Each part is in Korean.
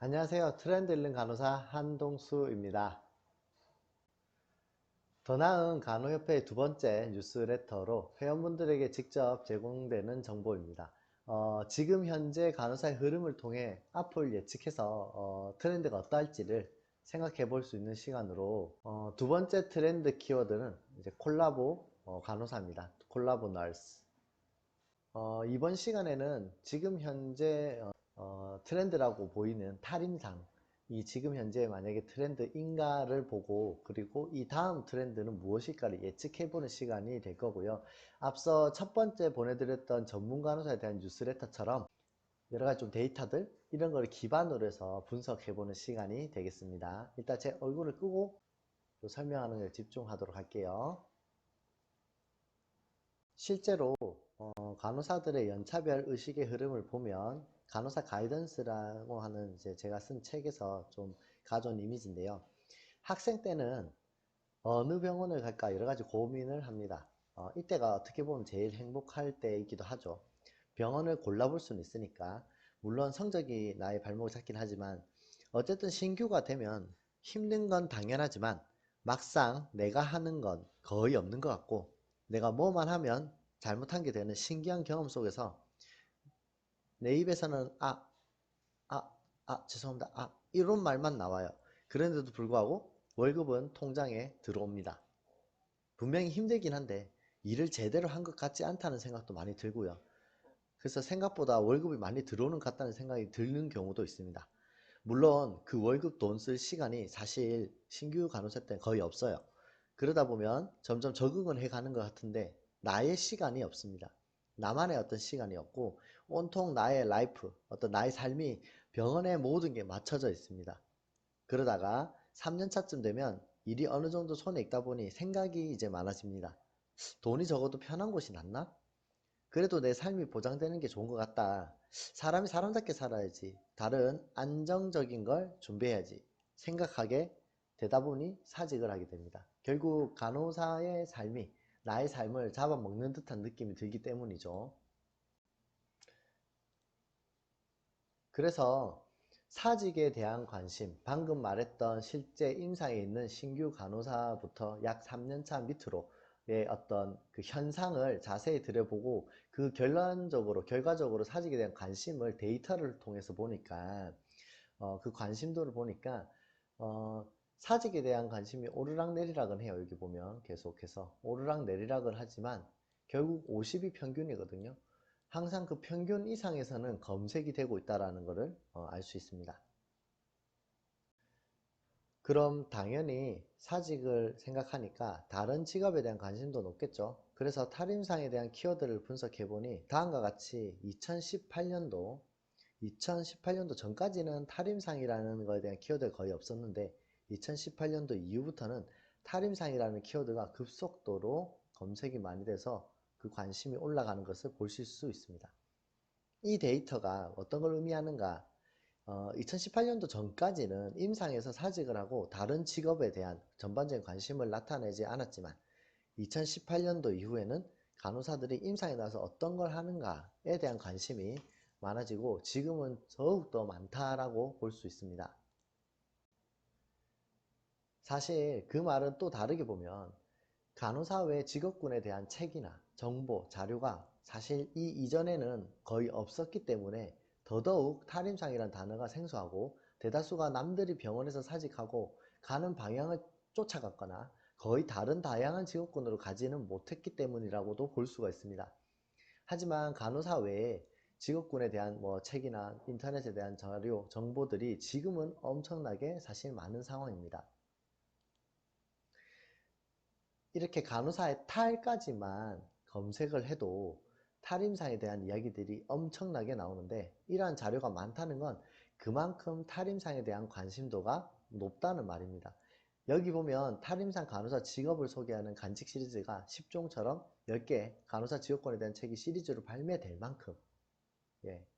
안녕하세요. 트렌드 읽는 간호사 한동수입니다. 더 나은 간호협회의 두 번째 뉴스레터로 회원분들에게 직접 제공되는 정보입니다. 지금 현재 간호사의 흐름을 통해 앞을 예측해서 트렌드가 어떠할지를 생각해 볼 수 있는 시간으로 두 번째 트렌드 키워드는 이제 콜라보 간호사입니다. 콜라보 널스. 이번 시간에는 지금 현재 트렌드라고 보이는 탈임상, 이 지금 현재 만약에 트렌드인가를 보고, 그리고 이 다음 트렌드는 무엇일까를 예측해보는 시간이 될 거고요. 앞서 첫 번째 보내드렸던 전문 간호사에 대한 뉴스레터처럼 여러 가지 좀 데이터들, 이런 걸 기반으로 해서 분석해보는 시간이 되겠습니다. 일단 제 얼굴을 끄고 설명하는 걸 집중하도록 할게요. 실제로 간호사들의 연차별 의식의 흐름을 보면 간호사 가이던스라고 하는 이제 제가 쓴 책에서 좀 가져온 이미지인데요. 학생 때는 어느 병원을 갈까 여러 가지 고민을 합니다. 이때가 어떻게 보면 제일 행복할 때이기도 하죠. 병원을 골라볼 수는 있으니까. 물론 성적이 나의 발목을 잡긴 하지만 어쨌든 신규가 되면 힘든 건 당연하지만 막상 내가 하는 건 거의 없는 것 같고, 내가 뭐만 하면 잘못한 게 되는 신기한 경험 속에서 내 입에서는 죄송합니다. 이런 말만 나와요. 그런데도 불구하고 월급은 통장에 들어옵니다. 분명히 힘들긴 한데 일을 제대로 한 것 같지 않다는 생각도 많이 들고요. 그래서 생각보다 월급이 많이 들어오는 것 같다는 생각이 드는 경우도 있습니다. 물론 그 월급 돈 쓸 시간이 사실 신규 간호사 때는 거의 없어요. 그러다 보면 점점 적응을 해가는 것 같은데 나의 시간이 없습니다. 나만의 어떤 시간이 없고 온통 나의 라이프, 어떤 나의 삶이 병원에 모든 게 맞춰져 있습니다. 그러다가 3년차쯤 되면 일이 어느 정도 손에 있다 보니 생각이 이제 많아집니다. 돈이 적어도 편한 곳이 낫나? 그래도 내 삶이 보장되는 게 좋은 것 같다. 사람이 사람답게 살아야지. 다른 안정적인 걸 준비해야지. 생각하게 되다 보니 사직을 하게 됩니다. 결국 간호사의 삶이 나의 삶을 잡아먹는 듯한 느낌이 들기 때문이죠. 그래서 사직에 대한 관심, 방금 말했던 실제 임상에 있는 신규 간호사부터 약 3년차 밑으로의 어떤 그 현상을 자세히 들여보고 그 결과적으로 사직에 대한 관심을 데이터를 통해서 보니까 그 관심도를 보니까 어, 사직에 대한 관심이 오르락내리락은 해요. 여기 보면 계속해서 오르락내리락은 하지만 결국 50이 평균이거든요. 항상 그 평균 이상에서는 검색이 되고 있다는 것을 알 수 있습니다. 그럼 당연히 사직을 생각하니까 다른 직업에 대한 관심도 높겠죠. 그래서 탈임상에 대한 키워드를 분석해보니 다음과 같이 2018년도 전까지는 탈임상이라는 것에 대한 키워드가 거의 없었는데 2018년도 이후부터는 탈임상이라는 키워드가 급속도로 검색이 많이 돼서 그 관심이 올라가는 것을 보실 수 있습니다. 이 데이터가 어떤 걸 의미하는가? 2018년도 전까지는 임상에서 사직을 하고 다른 직업에 대한 전반적인 관심을 나타내지 않았지만 2018년도 이후에는 간호사들이 임상에 나와서 어떤 걸 하는가에 대한 관심이 많아지고 지금은 더욱더 많다라고 볼 수 있습니다. 사실 그 말은 또 다르게 보면 간호사 외 직업군에 대한 책이나 정보, 자료가 사실 이 이전에는 거의 없었기 때문에 더더욱 탈임상이라는 단어가 생소하고 대다수가 남들이 병원에서 사직하고 가는 방향을 쫓아갔거나 거의 다른 다양한 직업군으로 가지는 못했기 때문이라고도 볼 수가 있습니다. 하지만 간호사 외에 직업군에 대한 책이나 인터넷에 대한 자료, 정보들이 지금은 엄청나게 사실 많은 상황입니다. 이렇게 간호사의 탈까지만 검색을 해도 탈임상에 대한 이야기들이 엄청나게 나오는데 이러한 자료가 많다는 건 그만큼 탈임상에 대한 관심도가 높다는 말입니다. 여기 보면 탈임상 간호사 직업을 소개하는 간직 시리즈가 10종처럼 10개 간호사 직업군에 대한 책이 시리즈로 발매될 만큼,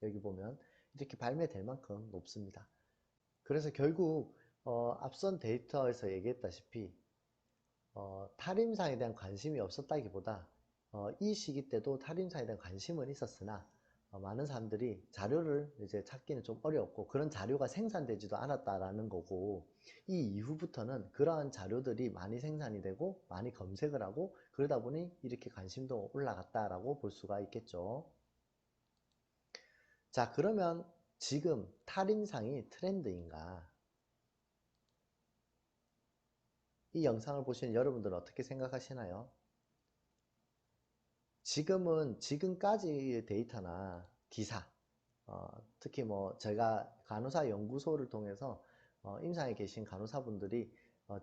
여기 보면 이렇게 발매될 만큼 높습니다. 그래서 결국 앞선 데이터에서 얘기했다시피 탈임상에 대한 관심이 없었다기보다 이 시기 때도 탈임상에 대한 관심은 있었으나 많은 사람들이 자료를 이제 찾기는 좀 어려웠고 그런 자료가 생산되지도 않았다라는 거고, 이 이후부터는 그러한 자료들이 많이 생산이 되고 많이 검색을 하고 그러다 보니 이렇게 관심도 올라갔다라고 볼 수가 있겠죠. 자, 그러면 지금 탈임상이 트렌드인가? 이 영상을 보시는 여러분들은 어떻게 생각하시나요? 지금은 지금까지의 데이터나 기사, 특히 뭐 제가 간호사 연구소를 통해서 임상에 계신 간호사분들이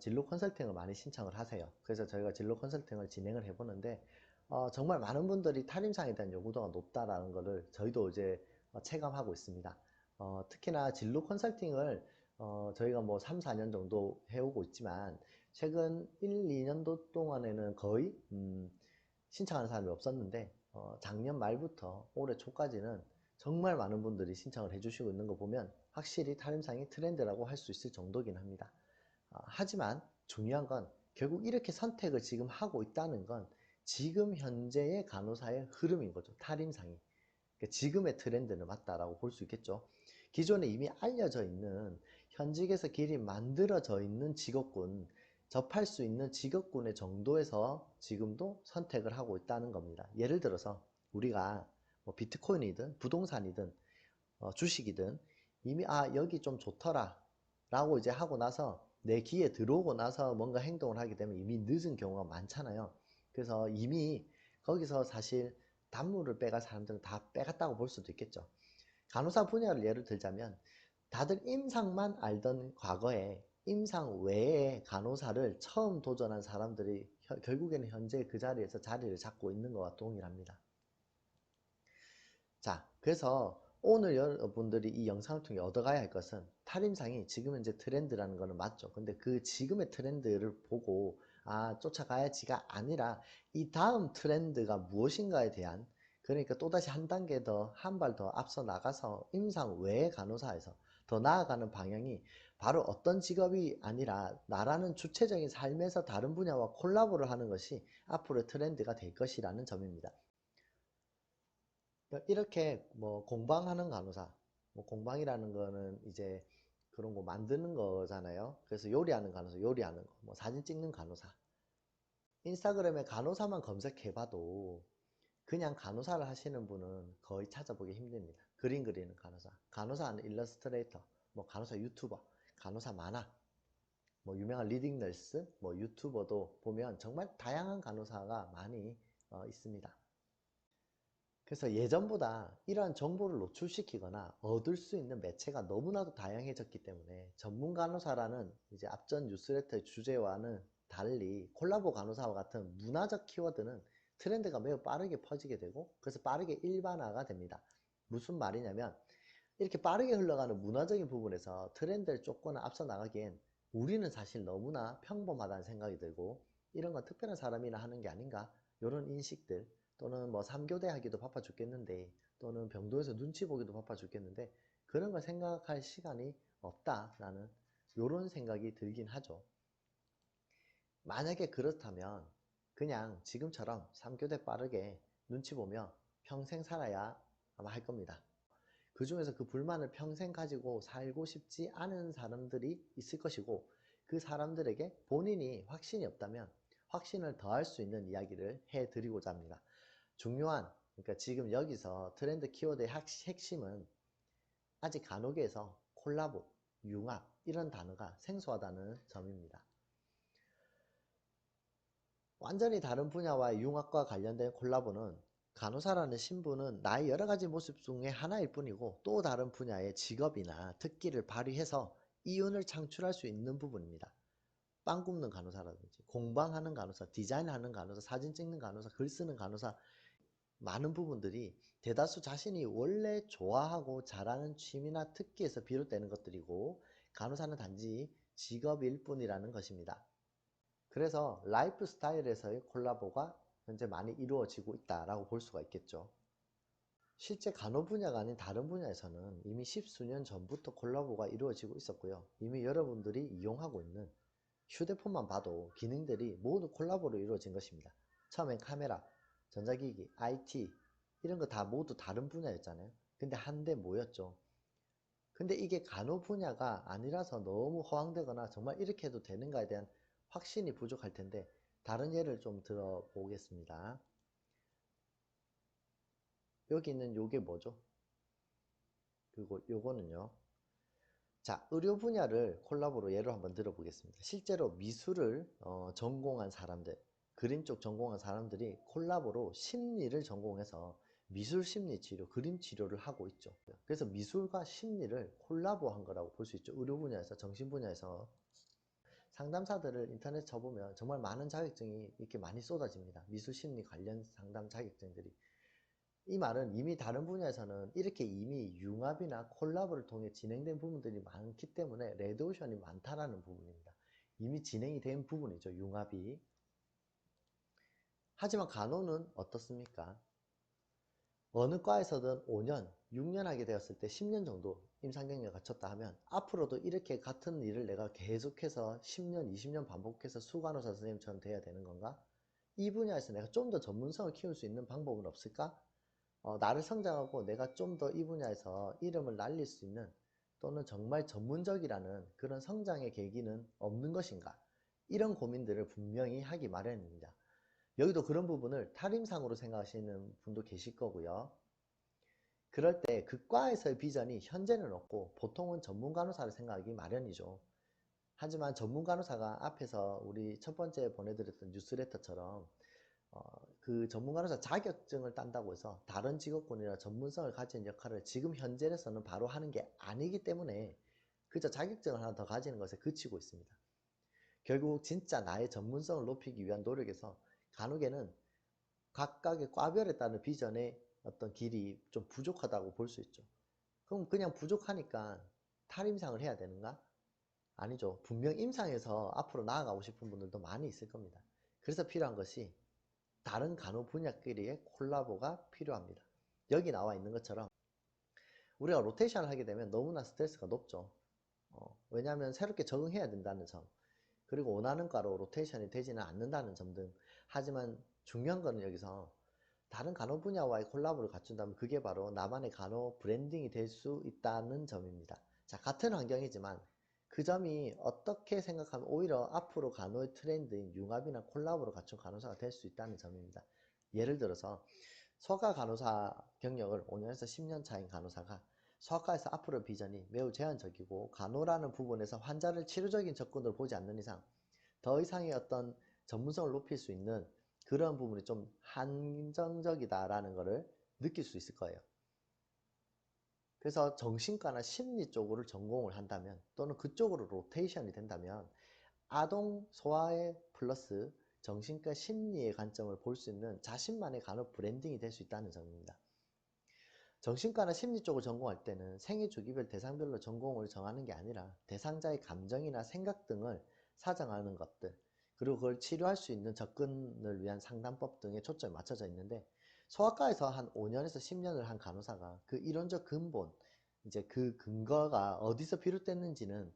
진로 컨설팅을 많이 신청을 하세요. 그래서 저희가 진로 컨설팅을 진행을 해보는데 정말 많은 분들이 탈임상에 대한 요구도가 높다라는 것을 저희도 이제 체감하고 있습니다. 특히나 진로 컨설팅을 저희가 뭐 3, 4년 정도 해오고 있지만 최근 1, 2년도 동안에는 거의 신청하는 사람이 없었는데 작년 말부터 올해 초까지는 정말 많은 분들이 신청을 해주시고 있는 거 보면 확실히 탈임상이 트렌드라고 할 수 있을 정도긴 합니다. 하지만 중요한 건 결국 이렇게 선택을 지금 하고 있다는 건 지금 현재의 간호사의 흐름인 거죠. 탈임상이. 그러니까 지금의 트렌드는 맞다라고 볼 수 있겠죠. 기존에 이미 알려져 있는 현직에서 길이 만들어져 있는 직업군, 접할 수 있는 직업군의 정도에서 지금도 선택을 하고 있다는 겁니다. 예를 들어서 우리가 뭐 비트코인이든 부동산이든 주식이든 이미 여기 좀 좋더라 라고 이제 하고 나서 내 귀에 들어오고 나서 뭔가 행동을 하게 되면 이미 늦은 경우가 많잖아요. 그래서 이미 거기서 사실 단물을 빼갈 사람들은 다 빼갔다고 볼 수도 있겠죠. 간호사 분야를 예를 들자면 다들 임상만 알던 과거에 임상 외에 간호사를 처음 도전한 사람들이 결국에는 현재 그 자리에서 자리를 잡고 있는 것과 동일합니다. 자, 그래서 오늘 여러분들이 이 영상을 통해 얻어가야 할 것은 탈임상이 지금 현재 트렌드라는 거는 맞죠. 근데 그 지금의 트렌드를 보고 쫓아가야지가 아니라 이 다음 트렌드가 무엇인가에 대한, 그러니까 또다시 한 단계 더, 한 발 더 앞서 나가서 임상 외의 간호사에서 더 나아가는 방향이 바로 어떤 직업이 아니라 나라는 주체적인 삶에서 다른 분야와 콜라보를 하는 것이 앞으로의 트렌드가 될 것이라는 점입니다. 이렇게 뭐 공방하는 간호사, 뭐 공방이라는 거는 이제 그런 거 만드는 거잖아요. 그래서 요리하는 간호사, 요리하는 거, 뭐 사진 찍는 간호사. 인스타그램에 간호사만 검색해봐도 그냥 간호사를 하시는 분은 거의 찾아보기 힘듭니다. 그림 그리는 간호사, 간호사는 일러스트레이터, 뭐 간호사 유튜버, 간호사 만화, 뭐 유명한 리딩 널스, 뭐 유튜버도 보면 정말 다양한 간호사가 많이 있습니다. 그래서 예전보다 이러한 정보를 노출시키거나 얻을 수 있는 매체가 너무나도 다양해졌기 때문에 전문 간호사라는 이제 앞전 뉴스레터의 주제와는 달리 콜라보 간호사와 같은 문화적 키워드는 트렌드가 매우 빠르게 퍼지게 되고 그래서 빠르게 일반화가 됩니다. 무슨 말이냐면 이렇게 빠르게 흘러가는 문화적인 부분에서 트렌드를 쫓거나 앞서 나가기엔 우리는 사실 너무나 평범하다는 생각이 들고 이런 건 특별한 사람이나 하는 게 아닌가, 이런 인식들, 또는 뭐 3교대 하기도 바빠 죽겠는데 또는 병동에서 눈치 보기도 바빠 죽겠는데 그런 걸 생각할 시간이 없다라는 이런 생각이 들긴 하죠. 만약에 그렇다면 그냥 지금처럼 3교대 빠르게 눈치 보며 평생 살아야 아마 할 겁니다. 그 중에서 그 불만을 평생 가지고 살고 싶지 않은 사람들이 있을 것이고 그 사람들에게 본인이 확신이 없다면 확신을 더할 수 있는 이야기를 해드리고자 합니다. 중요한, 그러니까 지금 여기서 트렌드 키워드의 핵심은 아직 간호계에서 콜라보, 융합 이런 단어가 생소하다는 점입니다. 완전히 다른 분야와의 융합과 관련된 콜라보는 간호사라는 신분은 나의 여러 가지 모습 중에 하나일 뿐이고 또 다른 분야의 직업이나 특기를 발휘해서 이윤을 창출할 수 있는 부분입니다. 빵 굽는 간호사라든지 공방하는 간호사, 디자인하는 간호사, 사진 찍는 간호사, 글 쓰는 간호사, 많은 부분들이 대다수 자신이 원래 좋아하고 잘하는 취미나 특기에서 비롯되는 것들이고 간호사는 단지 직업일 뿐이라는 것입니다. 그래서 라이프 스타일에서의 콜라보가 현재 많이 이루어지고 있다라고 볼 수가 있겠죠. 실제 간호 분야가 아닌 다른 분야에서는 이미 십수년 전부터 콜라보가 이루어지고 있었고요. 이미 여러분들이 이용하고 있는 휴대폰만 봐도 기능들이 모두 콜라보로 이루어진 것입니다. 처음엔 카메라, 전자기기, IT, 이런 거 다 모두 다른 분야였잖아요. 근데 한데 모였죠. 근데 이게 간호 분야가 아니라서 너무 허황되거나 정말 이렇게 해도 되는가에 대한 확신이 부족할 텐데 다른 예를 좀 들어보겠습니다. 여기 있는 요게 뭐죠? 그리고 요거는요. 자, 의료 분야를 콜라보로 예로 한번 들어보겠습니다. 실제로 미술을 전공한 사람들, 그림 쪽 전공한 사람들이 콜라보로 심리를 전공해서 미술 심리 치료, 그림 치료를 하고 있죠. 그래서 미술과 심리를 콜라보한 거라고 볼 수 있죠. 의료 분야에서, 정신 분야에서. 상담사들을 인터넷 쳐보면 정말 많은 자격증이 이렇게 많이 쏟아집니다. 미술 심리 관련 상담 자격증들이. 이 말은 이미 다른 분야에서는 이렇게 이미 융합이나 콜라보를 통해 진행된 부분들이 많기 때문에 레드오션이 많다라는 부분입니다. 이미 진행이 된 부분이죠, 융합이. 하지만 간호는 어떻습니까? 어느 과에서든 5년, 6년 하게 되었을 때 10년 정도 임상 경력을 갖췄다 하면 앞으로도 이렇게 같은 일을 내가 계속해서 10년, 20년 반복해서 수간호사 선생님처럼 돼야 되는 건가? 이 분야에서 내가 좀 더 전문성을 키울 수 있는 방법은 없을까? 나를 성장하고 내가 좀 더 이 분야에서 이름을 날릴 수 있는 또는 정말 전문적이라는 그런 성장의 계기는 없는 것인가? 이런 고민들을 분명히 하기 마련입니다. 여기도 그런 부분을 타림상으로 생각하시는 분도 계실 거고요. 그럴 때 그 과에서의 비전이 현재는 없고 보통은 전문 간호사를 생각하기 마련이죠. 하지만 전문 간호사가 앞에서 우리 첫 번째 보내드렸던 뉴스레터처럼 그 전문 간호사 자격증을 딴다고 해서 다른 직업군이나 전문성을 가진 역할을 지금 현재에서는 바로 하는 게 아니기 때문에 그저 자격증을 하나 더 가지는 것에 그치고 있습니다. 결국 진짜 나의 전문성을 높이기 위한 노력에서 간혹에는 각각의 과별에 따른 비전의 어떤 길이 좀 부족하다고 볼 수 있죠. 그럼 그냥 부족하니까 탈임상을 해야 되는가? 아니죠. 분명 임상에서 앞으로 나아가고 싶은 분들도 많이 있을 겁니다. 그래서 필요한 것이 다른 간호 분야끼리의 콜라보가 필요합니다. 여기 나와 있는 것처럼 우리가 로테이션을 하게 되면 너무나 스트레스가 높죠. 왜냐하면 새롭게 적응해야 된다는 점, 그리고 원하는 과로 로테이션이 되지는 않는다는 점 등. 하지만 중요한 거는 여기서 다른 간호 분야와의 콜라보를 갖춘다면 그게 바로 나만의 간호 브랜딩이 될 수 있다는 점입니다. 자, 같은 환경이지만 그 점이 어떻게 생각하면 오히려 앞으로 간호의 트렌드인 융합이나 콜라보를 갖춘 간호사가 될 수 있다는 점입니다. 예를 들어서 소아과 간호사 경력을 5년에서 10년 차인 간호사가 소아과에서 앞으로 비전이 매우 제한적이고 간호라는 부분에서 환자를 치료적인 접근으로 보지 않는 이상 더 이상의 어떤 전문성을 높일 수 있는 그런 부분이 좀 한정적이다라는 것을 느낄 수 있을 거예요. 그래서 정신과나 심리 쪽으로 전공을 한다면 또는 그쪽으로 로테이션이 된다면 아동 소아의 플러스 정신과 심리의 관점을 볼 수 있는 자신만의 간호 브랜딩이 될 수 있다는 점입니다. 정신과나 심리 쪽을 전공할 때는 생애 주기별 대상별로 전공을 정하는 게 아니라 대상자의 감정이나 생각 등을 사정하는 것들, 그리고 그걸 치료할 수 있는 접근을 위한 상담법 등에 초점이 맞춰져 있는데 소아과에서 한 5년에서 10년을 한 간호사가 그 이론적 근본, 이제 그 근거가 어디서 비롯됐는지는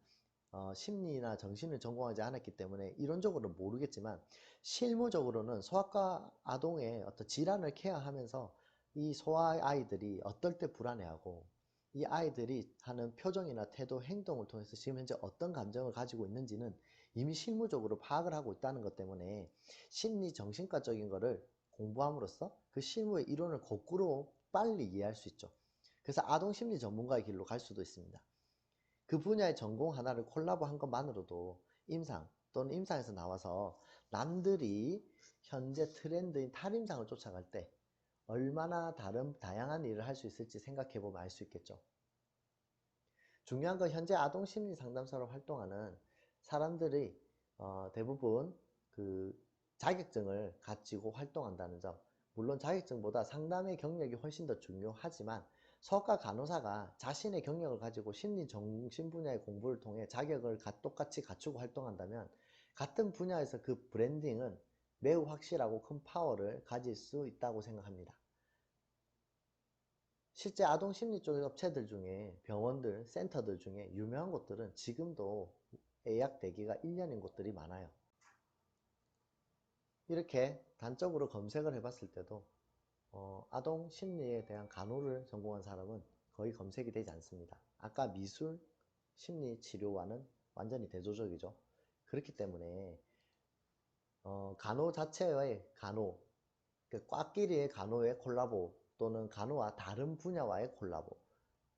심리나 정신을 전공하지 않았기 때문에 이론적으로 모르겠지만 실무적으로는 소아과 아동의 어떤 질환을 케어하면서 이 소아 아이들이 어떨 때 불안해하고 이 아이들이 하는 표정이나 태도, 행동을 통해서 지금 현재 어떤 감정을 가지고 있는지는 이미 실무적으로 파악을 하고 있다는 것 때문에 심리 정신과적인 거를 공부함으로써 그 실무의 이론을 거꾸로 빨리 이해할 수 있죠. 그래서 아동 심리 전문가의 길로 갈 수도 있습니다. 그 분야의 전공 하나를 콜라보 한 것만으로도 임상 또는 임상에서 나와서 남들이 현재 트렌드인 탈임상을 쫓아갈 때 얼마나 다양한 일을 할 수 있을지 생각해 보면 알 수 있겠죠. 중요한 건 현재 아동 심리 상담사로 활동하는 사람들이 대부분 그 자격증을 가지고 활동한다는 점. 물론 자격증보다 상담의 경력이 훨씬 더 중요하지만 소아과 간호사가 자신의 경력을 가지고 심리 정신 분야의 공부를 통해 자격을 똑같이 갖추고 활동한다면 같은 분야에서 그 브랜딩은 매우 확실하고 큰 파워를 가질 수 있다고 생각합니다. 실제 아동 심리 쪽의 업체들 중에 병원들, 센터들 중에 유명한 곳들은 지금도 예약 대기가 1년인 곳들이 많아요. 이렇게 단적으로 검색을 해봤을 때도 아동 심리에 대한 간호를 전공한 사람은 거의 검색이 되지 않습니다. 아까 미술, 심리 치료와는 완전히 대조적이죠. 그렇기 때문에 간호 자체의 간호, 그 꽉끼리의 간호의 콜라보 또는 간호와 다른 분야와의 콜라보,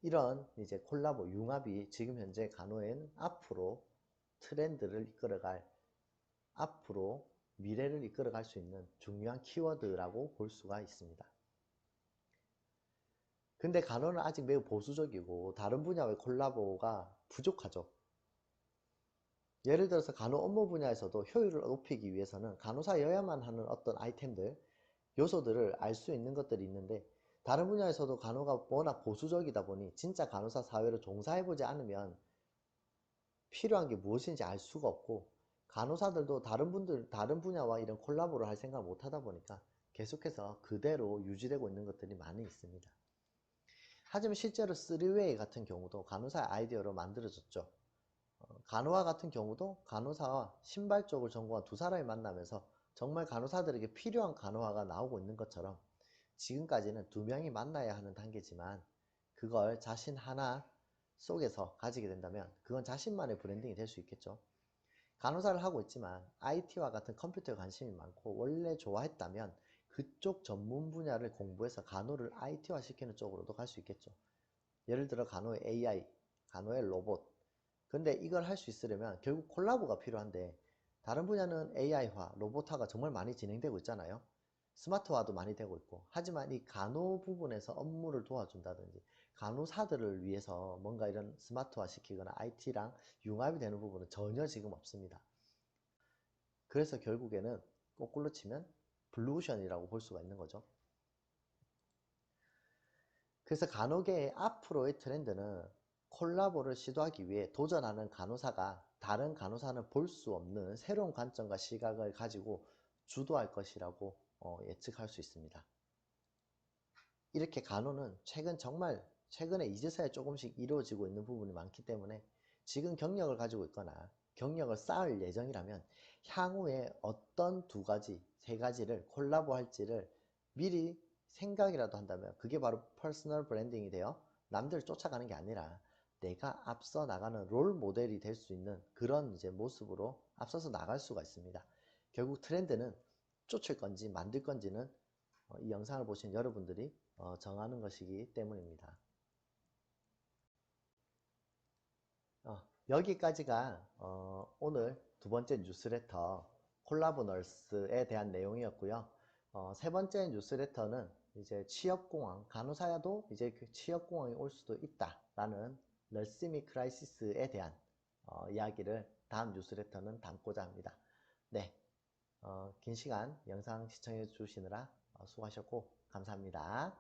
이런 이제 콜라보 융합이 지금 현재 간호에는 앞으로 트렌드를 이끌어갈, 앞으로 미래를 이끌어갈 수 있는 중요한 키워드라고 볼 수가 있습니다. 근데 간호는 아직 매우 보수적이고 다른 분야의 콜라보가 부족하죠. 예를 들어서 간호 업무 분야에서도 효율을 높이기 위해서는 간호사여야만 하는 어떤 아이템들, 요소들을 알 수 있는 것들이 있는데, 다른 분야에서도 간호가 워낙 보수적이다 보니 진짜 간호사 사회로 종사해보지 않으면 필요한 게 무엇인지 알 수가 없고, 간호사들도 다른 분야와 이런 콜라보를 할 생각을 못 하다 보니까 계속해서 그대로 유지되고 있는 것들이 많이 있습니다. 하지만 실제로 3웨이 같은 경우도 간호사의 아이디어로 만들어졌죠. 간호와 같은 경우도 간호사와 신발 쪽을 전공한 두 사람이 만나면서 정말 간호사들에게 필요한 간호화가 나오고 있는 것처럼, 지금까지는 두 명이 만나야 하는 단계지만 그걸 자신 하나 속에서 가지게 된다면 그건 자신만의 브랜딩이 될 수 있겠죠. 간호사를 하고 있지만 IT와 같은 컴퓨터에 관심이 많고 원래 좋아했다면 그쪽 전문 분야를 공부해서 간호를 IT화 시키는 쪽으로도 갈 수 있겠죠. 예를 들어 간호의 AI, 간호의 로봇. 근데 이걸 할 수 있으려면 결국 콜라보가 필요한데, 다른 분야는 AI화, 로봇화가 정말 많이 진행되고 있잖아요. 스마트화도 많이 되고 있고. 하지만 이 간호 부분에서 업무를 도와준다든지 간호사들을 위해서 뭔가 이런 스마트화 시키거나 IT랑 융합이 되는 부분은 전혀 지금 없습니다. 그래서 결국에는 거꾸로 치면 블루오션이라고 볼 수가 있는 거죠. 그래서 간호계의 앞으로의 트렌드는 콜라보를 시도하기 위해 도전하는 간호사가 다른 간호사는 볼 수 없는 새로운 관점과 시각을 가지고 주도할 것이라고 예측할 수 있습니다. 이렇게 간호는 정말 최근에 이제서야 조금씩 이루어지고 있는 부분이 많기 때문에, 지금 경력을 가지고 있거나 경력을 쌓을 예정이라면 향후에 어떤 두 가지, 세 가지를 콜라보 할지를 미리 생각이라도 한다면 그게 바로 퍼스널 브랜딩이 되어 남들을 쫓아가는 게 아니라 내가 앞서 나가는 롤 모델이 될 수 있는 그런 이제 모습으로 앞서서 나갈 수가 있습니다. 결국 트렌드는 쫓을 건지 만들 건지는 이 영상을 보신 여러분들이 정하는 것이기 때문입니다. 여기까지가 오늘 두 번째 뉴스레터 콜라보 널스에 대한 내용이었고요. 세 번째 뉴스레터는 이제 취업공황, 간호사야도 이제 그 취업공황이 올 수도 있다라는 널시미 크라이시스에 대한 이야기를 다음 뉴스레터는 담고자 합니다. 네, 긴 시간 영상 시청해 주시느라 수고하셨고 감사합니다.